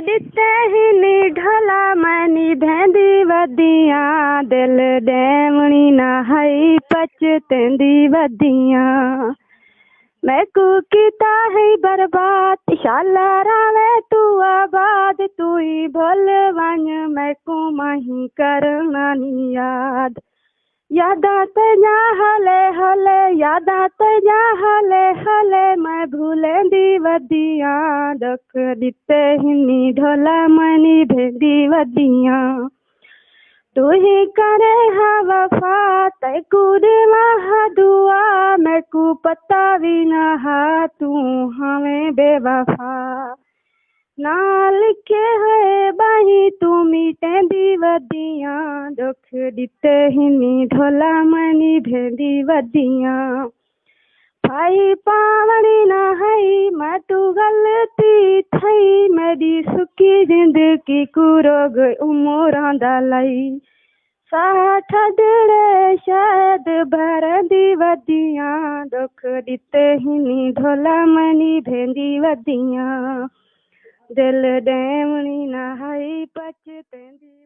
दिते ही नी ढला मनी भेंदी वदियां दिल डेवणी ना हई पचतेंदी वदियां मैं कुकीता है बर्बाद शाला रावे तू आबाद तू ही भोल वन मैं को मही करना नी यादात जा हले हले यादात जा हले हले मैं भूलेंदी वदियां दुख दिते हिनी ढोला मनी भेंदी वदियां तू ही करे हा वफा तै कूद महा दुआ मैं को पता भी ना हा तू हमें बेवफा ना लिखे है बाही तू मीटेंदी वदियां दुख दिते हिनी ढोला मनी भेंदी वदियां भाई पावनी ना हई मैं तू गलती थई मेरी सुखी जिंदगी को रोग उमरां दा लई साठ दिड़े शायद भरंदी वदियां दुख दिते हिनी ढोला मनी भेंदी वदियां दिल डेवणी ना हई पचतेंदी